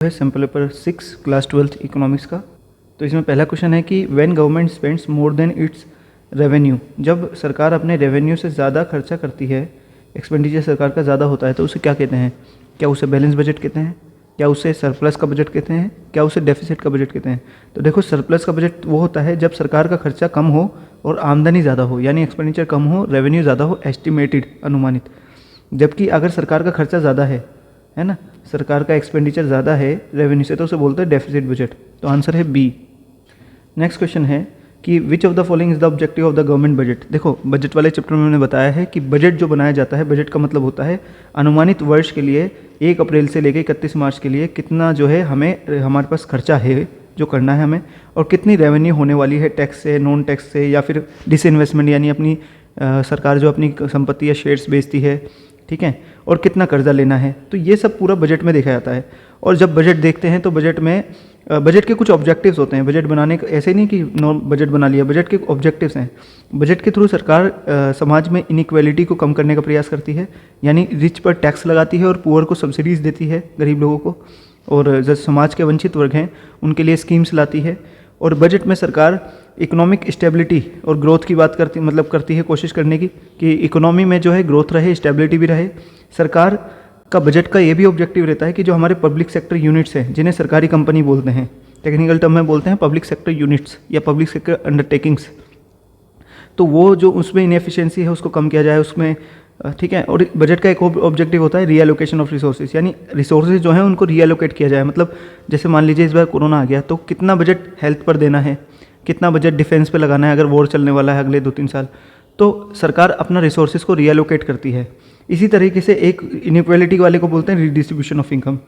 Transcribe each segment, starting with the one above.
है sample paper 6 class 12th economics का। तो इसमें पहला क्वेश्चन है कि when government spends more than it's revenue, जब सरकार अपने रेवेन्यू से ज़्यादा खर्चा करती है, एक्सपेंडिचर सरकार का ज़्यादा होता है, तो उसे क्या कहते हैं? क्या उसे बैलेंस बजट कहते हैं? क्या उसे सरप्लस का बजट कहते हैं? क्या उसे डेफिसिट का बजट कहते हैं? तो देखो, सरप्लस का बजट वो होता है जब सरकार का खर्चा कम हो और आमदनी ज़्यादा हो, यानी एक्सपेंडिचर कम हो, रेवेन्यू ज़्यादा हो, एस्टिमेटेड अनुमानित। जबकि अगर सरकार का खर्चा ज़्यादा है ना, सरकार का एक्सपेंडिचर ज़्यादा है रेवेन्यू से, तो उसे बोलते हैं डेफिसिट बजट। तो आंसर है बी। नेक्स्ट क्वेश्चन है कि which of the following is the objective of the government budget. देखो, बजट वाले चैप्टर में मैंने बताया है कि बजट जो बनाया जाता है, बजट का मतलब होता है अनुमानित वर्ष के लिए 1 अप्रैल से लेकर 31 मार्च के लिए कितना जो है हमारे पास खर्चा है जो करना है हमें, और कितनी रेवेन्यू होने वाली है टैक्स से, नॉन टैक्स से, या फिर डिसइन्वेस्टमेंट यानी अपनी सरकार जो अपनी संपत्ति या शेयर्स बेचती है, ठीक है, और कितना कर्जा लेना है। तो ये सब पूरा बजट में देखा जाता है। और जब बजट देखते हैं तो बजट में बजट के कुछ ऑब्जेक्टिव्स होते हैं। बजट बनाने का ऐसे नहीं कि बजट बना लिया, बजट के ऑब्जेक्टिव्स हैं। बजट के थ्रू सरकार समाज में इनइक्वालिटी को कम करने का प्रयास करती है, यानी रिच पर टैक्स लगाती है और पुअर को सब्सिडीज़ देती है, गरीब लोगों को, और जो समाज के वंचित वर्ग हैं उनके लिए स्कीम्स लाती है। और बजट में सरकार इकोनॉमिक स्टेबिलिटी और ग्रोथ की बात करती है, कोशिश करने की कि इकोनॉमी में जो है ग्रोथ रहे, स्टेबिलिटी भी रहे। सरकार का बजट का ये भी ऑब्जेक्टिव रहता है कि जो हमारे पब्लिक सेक्टर यूनिट्स हैं, जिन्हें सरकारी कंपनी बोलते हैं, टेक्निकल टर्म में बोलते हैं पब्लिक सेक्टर यूनिट्स या पब्लिक सेक्टर अंडरटेकिंग्स, तो वो जो उसमें इनएफिशिएंसी है उसको कम किया जाए उसमें, ठीक है। और बजट का एक ऑब्जेक्टिव होता है रीएलोकेशन ऑफ रिसोर्सेज, यानी रिसोर्सेज जो हैं उनको रीएलोकेट किया जाए। मतलब जैसे मान लीजिए इस बार कोरोना आ गया, तो कितना बजट हेल्थ पर देना है, कितना बजट डिफेंस पे लगाना है अगर वॉर चलने वाला है अगले 2-3 साल, तो सरकार अपना रिसोर्सेज को रीएलोकेट करती है। इसी तरीके से एक इनइक्वालिटी वाले को बोलते हैं रिडिस्ट्रीब्यूशन ऑफ इनकम।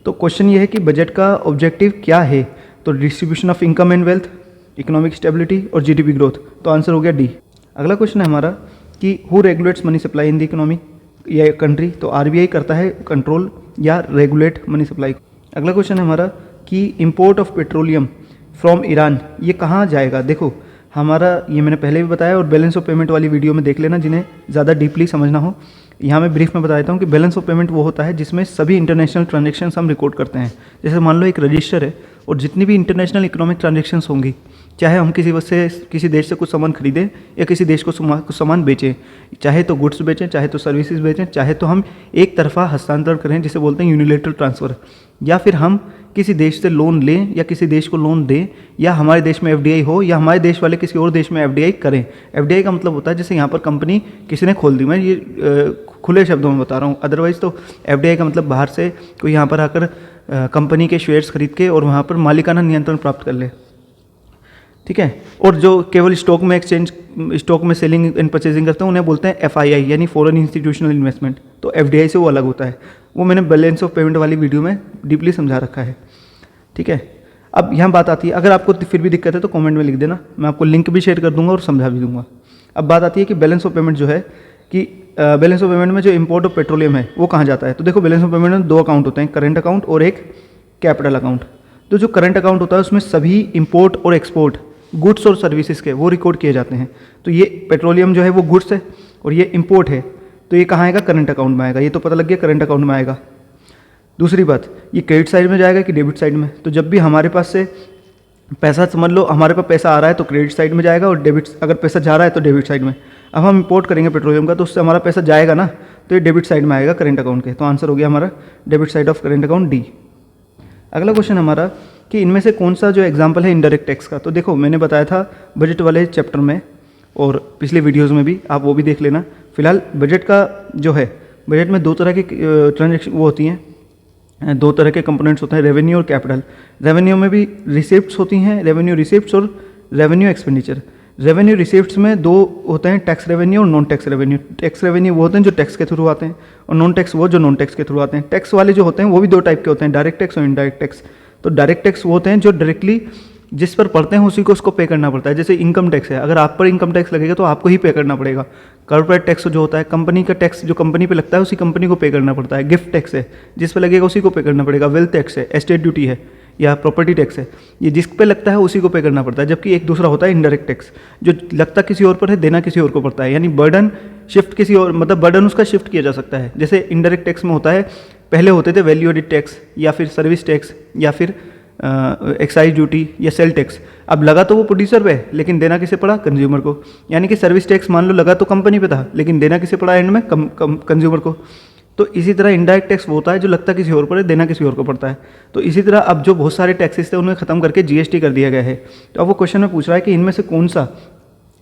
तो क्वेश्चन ये है कि बजट का ऑब्जेक्टिव क्या है? तो distribution of income and wealth, economic stability और जीडीपी ग्रोथ। तो आंसर हो गया डी। अगला क्वेश्चन है हमारा कि who regulates money supply in the economy या कंट्री। तो आरबीआई करता है कंट्रोल या रेगुलेट मनी सप्लाई। अगला क्वेश्चन है हमारा कि import of petroleum from Iran, ये कहाँ जाएगा? देखो, हमारा ये मैंने पहले भी बताया और बैलेंस ऑफ पेमेंट वाली वीडियो में देख लेना जिन्हें ज़्यादा डीपली समझना हो। यहाँ मैं ब्रीफ में बता देता हूँ कि बैलेंस ऑफ पेमेंट वो होता है जिसमें सभी इंटरनेशनल ट्रांजेक्शंस हम रिकॉर्ड करते हैं। जैसे मान लो एक रजिस्टर है और जितनी भी इंटरनेशनल इकोनॉमिक ट्रांजेक्शंस होंगी, चाहे हम किसी देश से कुछ सामान खरीदें या किसी देश को कुछ सामान बेचें, चाहे तो गुड्स बेचें, चाहे तो सर्विसेज बेचें, चाहे तो हम एक तरफा हस्तांतरण करें जिसे बोलते हैं यूनिलेटरल ट्रांसफ़र, या फिर हम किसी देश से लोन लें या किसी देश को लोन दें, या हमारे देश में एफडीआई हो या हमारे देश वाले किसी और देश में एफडीआई करें। एफडीआई का मतलब होता है जैसे यहाँ पर कंपनी किसी ने खोल दी, मैं ये खुले शब्दों में बता रहा हूँ। अदरवाइज़ तो एफडीआई का मतलब बाहर से कोई यहाँ पर आकर कंपनी के शेयर्स खरीद के और वहाँ पर मालिकाना नियंत्रण प्राप्त कर ले, ठीक है। और जो केवल स्टॉक में सेलिंग एंड परचेजिंग करते हैं उन्हें बोलते हैं एफआईआई, यानी फॉरेन इंस्टीट्यूशनल इन्वेस्टमेंट। तो एफडीआई से वो अलग होता है, वो मैंने बैलेंस ऑफ पेमेंट वाली वीडियो में डीपली समझा रखा है, ठीक है। अब यहाँ बात आती है, अगर आपको फिर भी दिक्कत है तो कमेंट में लिख देना, मैं आपको लिंक भी शेयर कर दूंगा और समझा भी दूंगा। अब बात आती है कि बैलेंस ऑफ पेमेंट जो है कि बैलेंस ऑफ पेमेंट में जो इंपोर्ट ऑफ पेट्रोलियम है वो कहाँ जाता है। तो देखो, बैलेंस ऑफ पेमेंट में 2 अकाउंट होते हैं, करंट अकाउंट और एक कैपिटल अकाउंट। तो जो करंट अकाउंट होता है उसमें सभी इंपोर्ट और एक्सपोर्ट गुड्स और सर्विसेज के वो रिकॉर्ड किए जाते हैं। तो ये पेट्रोलियम जो है वो गुड्स है और ये इंपोर्ट है, तो ये कहाँ आएगा? करंट अकाउंट में आएगा। ये तो पता लग गया, करंट अकाउंट में आएगा। दूसरी बात, ये क्रेडिट साइड में जाएगा कि डेबिट साइड में? तो जब भी हमारे पास से पैसा, समझ लो हमारे पास पैसा आ रहा है तो क्रेडिट साइड में जाएगा, और अगर पैसा जा रहा है तो डेबिट साइड में। अब हम इंपोर्ट करेंगे पेट्रोलियम का तो उससे हमारा पैसा जाएगा ना, तो ये डेबिट साइड में आएगा करंट अकाउंट के। तो आंसर हो गया हमारा debit side of current account, D. अगला क्वेश्चन हमारा कि इनमें से कौन सा जो एग्जाम्पल है इनडायरेक्ट टैक्स का। तो देखो, मैंने बताया था बजट वाले चैप्टर में और पिछले वीडियोज़ में भी, आप वो भी देख लेना। फिलहाल बजट का जो है, बजट में 2 तरह की ट्रांजेक्शन वो होती हैं, 2 तरह के कंपोनेंट्स होते हैं, रेवेन्यू और कैपिटल। रेवेन्यू में भी रिसिप्ट्स होती हैं, रेवेन्यू रिसिप्ट्स और रेवेन्यू एक्सपेंडिचर। रेवेन्यू रिसिप्ट्स में 2 होते हैं, टैक्स रेवेन्यू और non tax revenue. Tax revenue वो होते हैं जो टैक्स के थ्रू आते हैं, और नॉन टैक्स वो जो नॉन टैक्स के थ्रू आते हैं। टैक्स वाले जो होते हैं वो भी 2 टाइप के होते हैं, डायरेक्ट टैक्स और इनडायरेक्ट टैक्स। तो डायरेक्ट टैक्स वो होते हैं जो डायरेक्टली जिस पर पड़ते हैं उसी को उसको पे करना पड़ता है। जैसे इनकम टैक्स है, अगर आप पर इनकम टैक्स लगेगा तो आपको ही पे करना पड़ेगा। कॉर्पोरेट टैक्स जो होता है, कंपनी का टैक्स जो कंपनी पे लगता है उसी कंपनी को पे करना पड़ता है। गिफ्ट टैक्स है, जिस पे लगेगा उसी को पे करना पड़ेगा। वेल्थ टैक्स है, एस्टेट ड्यूटी है या प्रॉपर्टी टैक्स है, ये जिस पे लगता है उसी को पे करना पड़ता है। जबकि एक दूसरा होता है इनडायरेक्ट टैक्स, जो लगता किसी और पर है, देना किसी और को पड़ता है, यानी बर्डन शिफ्ट किसी और, मतलब बर्डन उसका शिफ्ट किया जा सकता है। जैसे इनडायरेक्ट टैक्स में होता है पहले होते थे वैल्यू एडिड टैक्स या फिर सर्विस टैक्स या फिर एक्साइज ड्यूटी या सेल टैक्स। अब लगा तो वो प्रोड्यूसर पे लेकिन देना किसे पड़ा, कंज्यूमर को। यानी कि सर्विस टैक्स मान लो लगा तो कंपनी पे था लेकिन देना किसे पड़ा एंड में, कंज्यूमर को। तो इसी तरह इनडायरेक्ट टैक्स वो होता है जो लगता किसी और पर है, देना किसी और को पड़ता है। तो इसी तरह अब जो बहुत सारे टैक्सेस थे उन्हें खत्म करके जीएसटी कर दिया गया है। तो अब वो क्वेश्चन में पूछ रहा है कि इनमें से कौन सा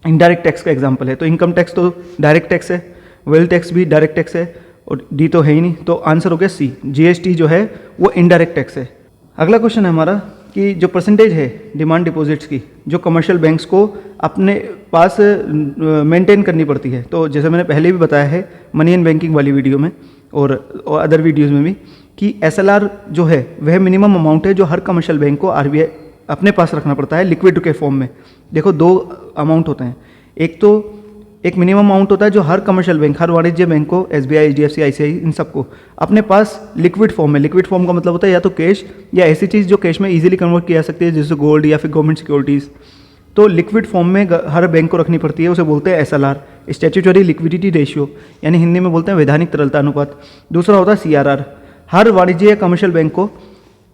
इनडायरेक्ट टैक्स का एग्जाम्पल है। तो इनकम टैक्स तो डायरेक्ट टैक्स है, वेल्थ टैक्स भी डायरेक्ट टैक्स है और डी तो है ही नहीं, तो आंसर हो गया सी, जीएसटी जो है वो इनडायरेक्ट टैक्स है। अगला क्वेश्चन है हमारा कि जो परसेंटेज है डिमांड डिपॉजिट्स की जो कमर्शियल बैंक्स को अपने पास मेंटेन करनी पड़ती है। तो जैसे मैंने पहले भी बताया है मनी एंड बैंकिंग वाली वीडियो में और अदर वीडियोज़ में भी कि एसएलआर जो है वह मिनिमम अमाउंट है जो हर कमर्शियल बैंक को आरबीआई अपने पास रखना पड़ता है लिक्विड के फॉर्म में। देखो दो अमाउंट होते हैं, एक तो एक मिनिमम अमाउंट होता है जो हर कमर्शियल बैंक, हर वाणिज्य बैंक को, एसबीआई, एचडीएफसी, आईसीआई, इन सबको अपने पास लिक्विड फॉर्म में। लिक्विड फॉर्म का मतलब होता है या तो कैश या ऐसी चीज़ जो कैश में इजीली कन्वर्ट किया जा सकती है जैसे गोल्ड या फिर गवर्नमेंट सिक्योरिटीज़। तो लिक्विड फॉर्म में हर बैंक को रखनी पड़ती है, उसे बोलते हैं एसएलआर, स्टैट्यूटरी लिक्विडिटी रेशियो, यानी हिंदी में बोलते हैं वैधानिक तरलता अनुपात। दूसरा होता है सीआरआर, हर वाणिज्य या कमर्शियल बैंक को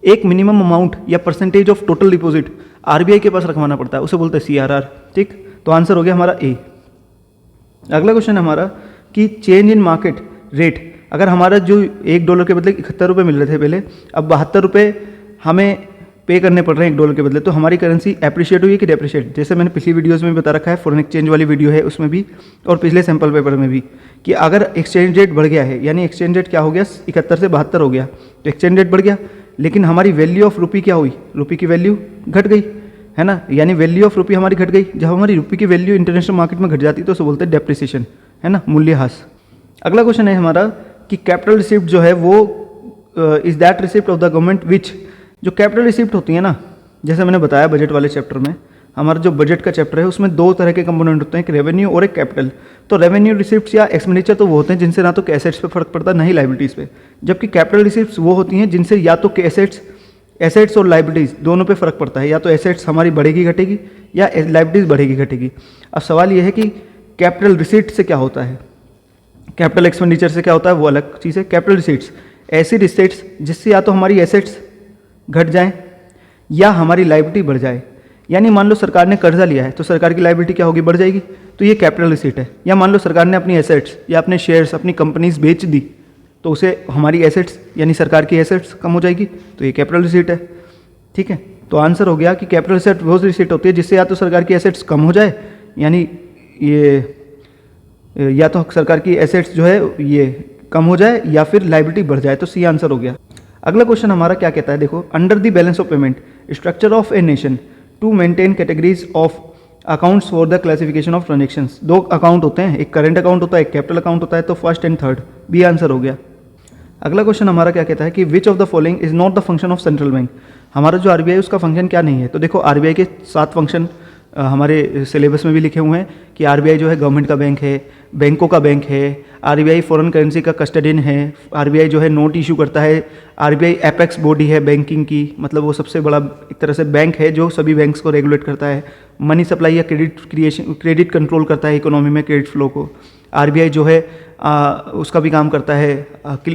एक मिनिमम अमाउंट या percentage of total deposit RBI के पास रखवाना पड़ता है, उसे बोलते हैं सीआरआर। ठीक, तो आंसर हो गया हमारा ए। अगला क्वेश्चन हमारा कि चेंज इन मार्केट रेट, अगर हमारा जो $1 के बदले 71 रुपये मिल रहे थे पहले, अब 72 रुपये हमें पे करने पड़ रहे हैं $1 के बदले, तो हमारी करेंसी एप्रिशिएट हुई कि डेप्रिशिएट। जैसे मैंने पिछली वीडियोज़ में बता रखा है, फॉरेन एक्सचेंज वाली वीडियो है उसमें भी और पिछले सैम्पल पेपर में भी, कि अगर एक्सचेंज रेट बढ़ गया है, यानी एक्सचेंज रेट क्या हो गया 71 से 72 हो गया, तो एक्सचेंज रेट बढ़ गया लेकिन हमारी वैल्यू ऑफ रुपी क्या हुई, रुपी की वैल्यू घट गई, है ना, यानी वैल्यू ऑफ रुपी हमारी घट गई। जब हमारी रुपी की वैल्यू इंटरनेशनल मार्केट में घट जाती है तो उसे बोलते हैं डेप्रिसिएशन, है ना, मूल्यह्रास। अगला क्वेश्चन है हमारा कि कैपिटल रिसिप्ट जो है वो is that receipt of the government which, जो कैपिटल रिसिप्ट होती है ना, जैसे मैंने बताया बजट वाले चैप्टर में, हमारा जो बजट का चैप्टर है उसमें दो तरह के कंपोनेंट होते हैं, एक रेवेन्यू और एक कैपिटल। तो रेवेन्यू रिसिप्ट्स या एक्सपेंडिचर तो वो होते हैं जिनसे ना तो एसेट्स पे फर्क पड़ता है ना ही लाइबिलिटीज़ पे, जबकि कैपिटल रिसिप्ट्स वो होती हैं जिनसे या तो एसेट्स और लाइबिलिटीज़ दोनों पे फर्क पड़ता है, या तो एसेट्स हमारी बढ़ेगी घटेगी या लाइबिलिटीज़ बढ़ेगी घटेगी। अब सवाल ये है कि कैपिटल रिसीट से क्या होता है, कैपिटल एक्सपेंडिचर से क्या होता है वो अलग चीज़ है। कैपिटल रिसीट्स ऐसी रिसीट्स जिससे या तो हमारी एसेट्स घट जाएं या हमारी लाइबिलिटी बढ़ जाए, यानी मान लो सरकार ने कर्जा लिया है तो सरकार की लाइबिलिटी क्या होगी, बढ़ जाएगी, तो ये कैपिटल रिसीट है। या मान लो सरकार ने अपनी एसेट्स या अपने शेयर्स, अपनी कंपनीज बेच दी तो उसे हमारी एसेट्स यानी सरकार की एसेट्स कम हो जाएगी, तो ये कैपिटल रिसीट है। ठीक है, तो आंसर हो गया कि कैपिटल रिसीट वो रिसीट होती है जिससे या तो सरकार की एसेट्स कम हो जाए, यानी ये या तो सरकार की एसेट्स जो है ये कम हो जाए या फिर लाइबिलिटी बढ़ जाए, तो सी आंसर हो गया। अगला क्वेश्चन हमारा क्या कहता है, देखो, under the balance of payment structure of a nation to maintain categories of accounts for the classification of transactions. दो अकाउंट होते हैं, एक करंट अकाउंट होता है, एक कैपिटल अकाउंट होता है, तो first and third, B answer हो गया। अगला क्वेश्चन हमारा क्या कहता है कि which of the following is not the function of central bank. हमारा जो आरबीआई उसका फंक्शन क्या नहीं है, तो देखो आरबीआई के 7 फंक्शन हमारे सिलेबस में भी लिखे हुए हैं कि आरबीआई जो है गवर्नमेंट का बैंक है, बैंकों का बैंक है, आरबीआई फॉरेन करेंसी का कस्टडियन है, आरबीआई जो है नोट इशू करता है, आरबीआई एपेक्स बॉडी है बैंकिंग की, मतलब वो सबसे बड़ा एक तरह से बैंक है जो सभी बैंक्स को रेगुलेट करता है, मनी सप्लाई या क्रेडिट कंट्रोल करता है इकोनॉमी में क्रेडिट फ्लो को। आरबीआई जो है उसका भी काम करता है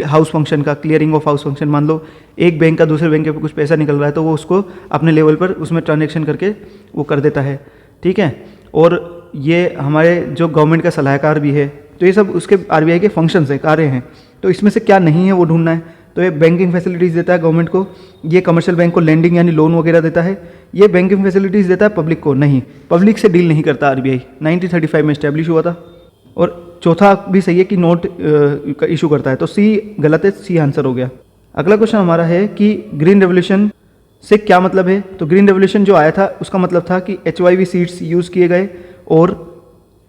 हाउस फंक्शन का, क्लियरिंग ऑफ हाउस फंक्शन। मान लो एक बैंक का दूसरे बैंक के कुछ पैसा निकल रहा है तो वो उसको अपने लेवल पर उसमें ट्रांजेक्शन करके वो कर देता है, ठीक है। और ये हमारे जो गवर्नमेंट का सलाहकार भी है, तो ये सब उसके आरबीआई के फंक्शंस है, कार्य हैं। तो इसमें से क्या नहीं है वो ढूंढना है। तो ये बैंकिंग फैसिलिटीज़ देता है गवर्नमेंट को, ये कमर्शियल बैंक को लेंडिंग यानी लोन वगैरह देता है, ये बैंकिंग फैसिलिटीज़ देता है पब्लिक को नहीं, पब्लिक से डील नहीं करता आरबीआई, 1935 में इस्टेब्लिश हुआ था। और चौथा भी सही है कि नोट का इशू करता है, तो सी गलत है, सी आंसर हो गया। अगला क्वेश्चन हमारा है कि ग्रीन रेवोल्यूशन से क्या मतलब है। तो ग्रीन रेवोल्यूशन जो आया था उसका मतलब था कि HYV सीड्स यूज़ किए गए और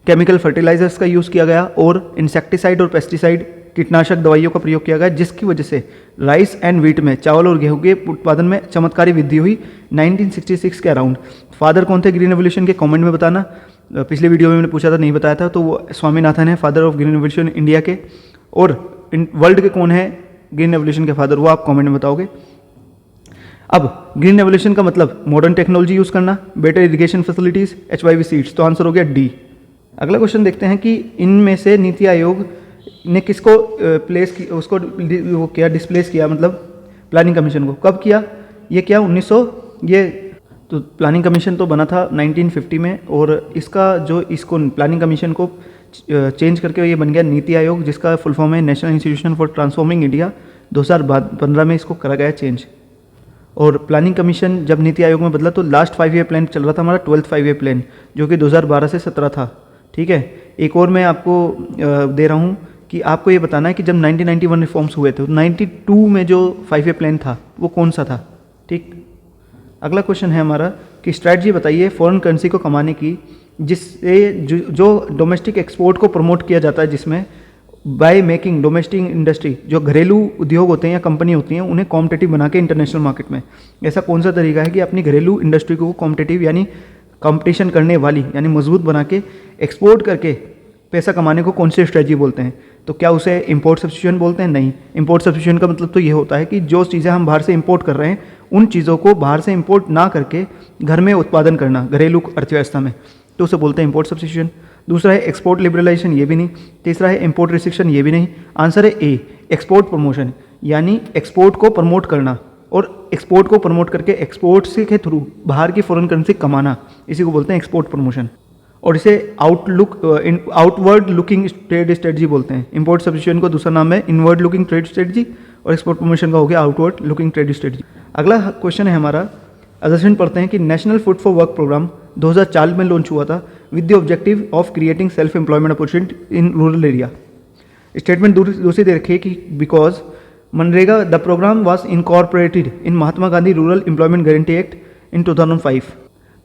केमिकल फर्टिलाइजर्स का यूज़ किया गया और इंसेक्टिसाइड और पेस्टिसाइड कीटनाशक दवाइयों का प्रयोग किया गया, जिसकी वजह से राइस एंड व्हीट में, चावल और गेहूं के उत्पादन में चमत्कारी वृद्धि हुई 1966 के अराउंड। फादर कौन थे ग्रीन रेवोल्यूशन के, कमेंट में बताना। पिछले वीडियो में मैंने पूछा था, नहीं बताया था, तो वो स्वामीनाथन है father of green revolution India के। और वर्ल्ड के कौन है ग्रीन रेवोल्यूशन के फादर, वो आप कमेंट में बताओगे। अब ग्रीन रेवोल्यूशन का मतलब मॉडर्न टेक्नोलॉजी यूज़ करना, better irrigation facilities, HYV seeds, तो आंसर हो गया डी। अगला क्वेश्चन देखते हैं कि इनमें से नीति आयोग ने किसको प्लेस की उसको वो किया डिस्प्लेस किया, मतलब प्लानिंग कमीशन को कब किया, ये क्या 1900 ये तो प्लानिंग कमीशन तो बना था 1950 में, और इसका जो इसको प्लानिंग कमीशन को चेंज करके ये बन गया नीति आयोग, जिसका फुल फॉर्म है national institution for transforming India. 2015 में इसको करा गया चेंज। और प्लानिंग कमीशन जब नीति आयोग में बदला तो लास्ट 5 ईयर प्लान चल रहा था हमारा 12th 5 ईयर प्लान, जो कि 2012 से 17 था। ठीक है, एक और मैं आपको दे रहा हूँ कि आपको ये बताना है कि जब 1991 रिफॉर्म्स हुए थे तो 92 में जो 5 ईयर प्लान था वो कौन सा था। ठीक, अगला क्वेश्चन है हमारा कि स्ट्रैटेजी बताइए फॉरेन करेंसी को कमाने की, जिससे जो डोमेस्टिक एक्सपोर्ट को प्रमोट किया जाता है, जिसमें बाय मेकिंग डोमेस्टिक इंडस्ट्री, जो घरेलू उद्योग होते हैं या कंपनी होती हैं उन्हें कॉम्पिटिटिव बना के इंटरनेशनल मार्केट में। ऐसा कौन सा तरीका है कि अपनी घरेलू इंडस्ट्री को कॉम्पिटिटिव यानी कंपटीशन करने वाली यानी मजबूत बना के एक्सपोर्ट करके पैसा कमाने को कौन सी स्ट्रेटजी बोलते हैं। तो क्या उसे इंपोर्ट सब्स्टिट्यूशन बोलते हैं? नहीं, इंपोर्ट सब्स्टिट्यूशन का मतलब तो ये होता है कि जो चीज़ें हम बाहर से इंपोर्ट कर रहे हैं उन चीज़ों को बाहर से इंपोर्ट ना करके घर में उत्पादन करना घरेलू अर्थव्यवस्था में, तो उसे बोलते हैं इंपोर्ट सब्स्टिट्यूशन। दूसरा है एक्सपोर्ट लिबरलाइजेशन, ये भी नहीं। तीसरा है इंपोर्ट रिस्ट्रिक्शन, ये भी नहीं। आंसर है ए, एक्सपोर्ट प्रमोशन, यानी एक्सपोर्ट को प्रमोट करना और एक्सपोर्ट को प्रमोट करके एक्सपोर्ट से के थ्रू बाहर की फॉरेन करेंसी कमाना, इसी को बोलते हैं एक्सपोर्ट प्रमोशन। और इसे आउटवर्ड लुकिंग ट्रेड स्ट्रेटजी बोलते हैं। इंपोर्ट सब्स्टिट्यूशन को दूसरा नाम है इनवर्ड लुकिंग ट्रेड स्ट्रेटजी और एक्सपोर्ट प्रमोशन का हो गया आउटवर्ड लुकिंग ट्रेड स्ट्रेटजी। अगला क्वेश्चन है हमारा, असेसमेंट पढ़ते हैं कि national food for work programme 2004 में लॉन्च हुआ था with the objective of creating self employment opportunity in rural area. Statement दूसरी दे रखी है कि बिकॉज मनरेगा the programme was incorporated in Mahatma Gandhi rural employment guarantee act in 2005।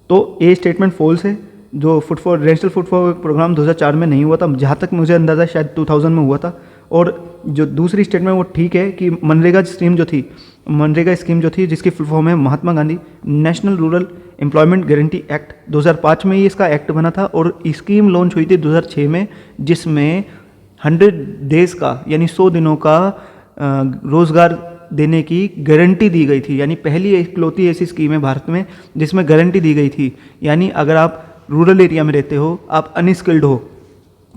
तो ये स्टेटमेंट फॉल्स है। जो national food for work programme 2004 में नहीं हुआ था, जहाँ तक मुझे अंदाज़ा शायद 2000 में हुआ था। और जो दूसरी स्टेटमेंट वो ठीक है कि मनरेगा स्कीम जो थी जिसकी फुल फॉर्म है Mahatma Gandhi national rural employment guarantee act, 2005 में ही इसका एक्ट बना था और स्कीम लॉन्च हुई थी 2006 में, जिसमें 100 डेज का यानी 100 दिनों का रोज़गार देने की गारंटी दी गई थी। यानी पहली इकलौती ऐसी स्कीम है भारत में जिसमें गारंटी दी गई थी, यानी अगर आप रूरल एरिया में रहते हो, आप अनस्किल्ड हो,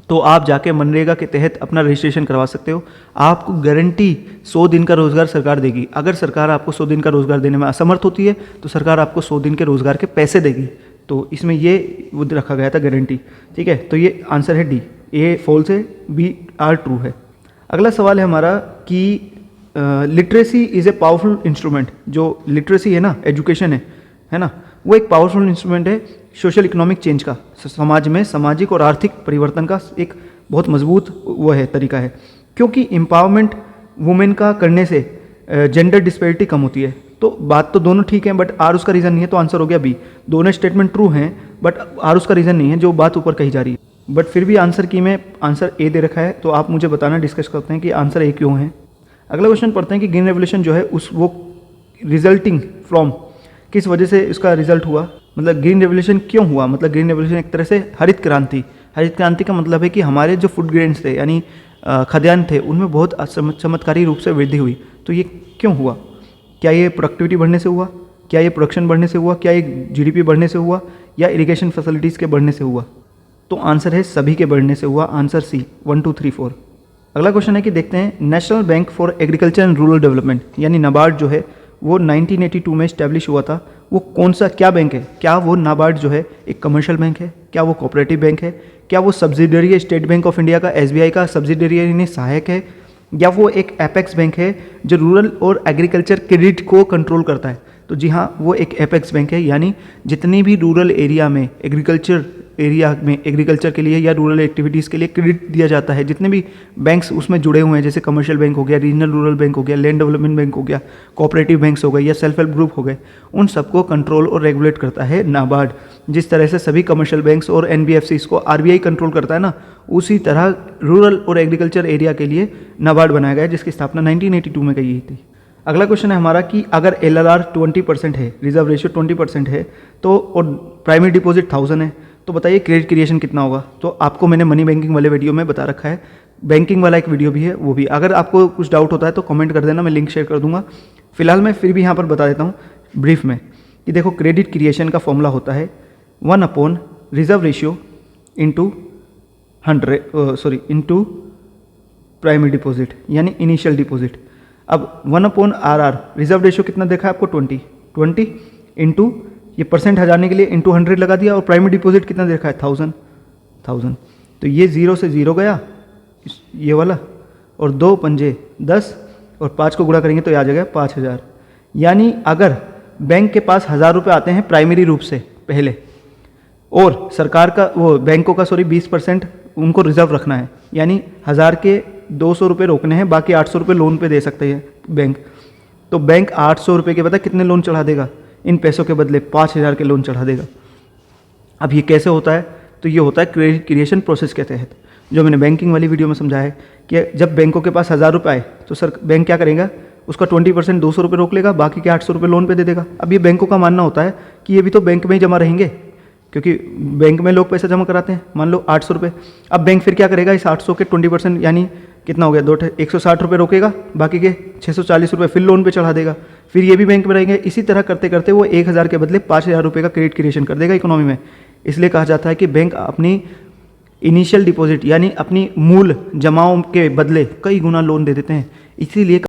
तो आप जाके मनरेगा के तहत अपना रजिस्ट्रेशन करवा सकते हो। आपको गारंटी 100 दिन का रोज़गार सरकार देगी। अगर सरकार आपको 100 दिन का रोज़गार देने में असमर्थ होती है तो सरकार आपको 100 दिन के रोज़गार के पैसे देगी। तो इसमें ये रखा गया था गारंटी। ठीक है, तो ये आंसर है डी, ए फॉल्स है, बी आर ट्रू है। अगला सवाल है हमारा कि literacy is a powerful instrument. जो लिटरेसी है ना, एजुकेशन है ना, वो एक पावरफुल इंस्ट्रूमेंट है सोशल इकोनॉमिक चेंज का, समाज में सामाजिक और आर्थिक परिवर्तन का एक बहुत मजबूत वो है तरीका है, क्योंकि एम्पावरमेंट वुमेन का करने से जेंडर डिस्पैरिटी कम होती है। तो बात तो दोनों ठीक है, बट आर उसका रीज़न नहीं है, तो आंसर हो गया बी। दोनों स्टेटमेंट ट्रू हैं बट आर उसका रीज़न नहीं है जो बात ऊपर कही जा रही है। बट फिर भी आंसर की में आंसर ए दे रखा है, तो आप मुझे बताना, डिस्कस करते हैं कि आंसर ए क्यों है। अगला क्वेश्चन पढ़ते हैं कि ग्रीन रेवोल्यूशन जो है वो रिजल्टिंग फ्रॉम किस वजह से इसका रिजल्ट हुआ, मतलब ग्रीन रेवोल्यूशन क्यों हुआ। मतलब ग्रीन रेवोल्यूशन एक तरह से हरित क्रांति का मतलब है कि हमारे जो फूड ग्रेन्स थे यानी खाद्यान्न थे उनमें बहुत चमत्कारी रूप से वृद्धि हुई। तो ये क्यों हुआ? क्या ये प्रोडक्टिविटी बढ़ने से हुआ, क्या ये प्रोडक्शन बढ़ने से हुआ, क्या ये जीडीपी बढ़ने से हुआ, या इरिगेशन फैसिलिटीज़ के बढ़ने से हुआ? तो आंसर है सभी के बढ़ने से हुआ, आंसर सी 1 2 3 4। अगला क्वेश्चन है कि देखते हैं, national bank for agriculture and rural development यानी नाबार्ड जो है वो 1982 में इस्टेब्लिश हुआ था। वो कौन सा क्या बैंक है? क्या वो नाबार्ड जो है एक कमर्शियल बैंक है? क्या वो कोऑपरेटिव बैंक है? क्या वो सब्सिडरी है स्टेट बैंक ऑफ इंडिया का, एसबीआई का सब्सिडरी यानी सहायक है? या वो एक एपेक्स बैंक है जो रूरल और एग्रीकल्चर क्रेडिट को कंट्रोल करता है? तो जी हाँ, वो एक एपेक्स बैंक है, यानी जितनी भी रूरल एरिया में एग्रीकल्चर के लिए या रूरल एक्टिविटीज़ के लिए क्रेडिट दिया जाता है, जितने भी बैंक्स उसमें जुड़े हुए हैं, जैसे कमर्शियल बैंक हो गया, रीजनल रूरल बैंक हो गया, लैंड डेवलपमेंट बैंक हो गया, कोऑपरेटिव बैंक्स हो गए या सेल्फ हेल्प ग्रुप हो गए, उन सबको कंट्रोल और रेगुलेट करता है नाबार्ड। जिस तरह से सभी कमर्शियल बैंक्स और एनबीएफसीज को आरबीआई कंट्रोल करता है ना, उसी तरह रूरल और एग्रीकल्चर एरिया के लिए नाबार्ड बनाया गया है, जिसकी स्थापना 1982 में की गई थी। अगला क्वेश्चन है हमारा कि अगर एलआरआर 20% है, रिजर्व रेशियो 20% है, तो और प्राइमरी डिपॉजिट 1000 है, तो बताइए क्रेडिट क्रिएशन कितना होगा? तो आपको मैंने मनी बैंकिंग वाले वीडियो में बता रखा है, बैंकिंग वाला एक वीडियो भी है, वो भी अगर आपको कुछ डाउट होता है तो कमेंट कर देना, मैं लिंक शेयर कर दूंगा। फिलहाल मैं फिर भी यहाँ पर बता देता हूँ ब्रीफ में कि देखो, क्रेडिट क्रिएशन का फॉर्मूला होता है 1/रिजर्व रेशियो इंटू प्राइमरी डिपॉजिट यानी इनिशियल डिपॉजिट। अब 1/RR रिजर्व रेशियो कितना देखा है आपको 20 इंटू ये परसेंट हटाने के लिए इंटू 100 लगा दिया, और प्राइमरी डिपॉजिट कितना देखा है 1000। तो ये 0 से 0 गया ये वाला, और 2 पंजे 10 और 5 को गुणा करेंगे तो आ जाएगा 5000। यानी अगर बैंक के पास 1000 रुपये आते हैं प्राइमरी रूप से पहले, और सरकार का वो बैंकों का 20% उनको रिजर्व रखना है, यानी 1000 के 200 रुपये रोकने हैं, बाकी 800 रुपये लोन पे दे सकते हैं बैंक। तो बैंक 800 रुपये के बदले कितने लोन चढ़ा देगा, इन पैसों के बदले 5000 के लोन चढ़ा देगा। अब ये कैसे होता है, तो ये होता है क्रेडिट क्रिएशन प्रोसेस के तहत, जो मैंने बैंकिंग वाली वीडियो में समझा है कि जब बैंकों के पास 1000 रुपये आए तो बैंक क्या करेगा, उसका 20% 200 रुपये रोक लेगा, बाकी के 800 रुपये लोन पे दे देगा। अब ये बैंकों का मानना होता है कि ये भी तो बैंक में ही जमा रहेंगे, क्योंकि बैंक में लोग पैसा जमा कराते हैं। मान लो 800 रुपये, अब बैंक फिर क्या करेगा, इस 800 के 20% यानी कितना हो गया 160 रुपये रोकेगा, बाकी के 640 रुपये फिर लोन पे चढ़ा देगा, फिर ये भी बैंक में रहेंगे। इसी तरह करते करते वो 1000 के बदले 5000 रुपये का क्रेडिट क्रिएशन कर देगा इकोनॉमी में। इसलिए कहा जाता है कि बैंक अपनी इनिशियल डिपॉजिट यानी अपनी मूल जमाओं के बदले कई गुना लोन दे देते हैं। इसीलिए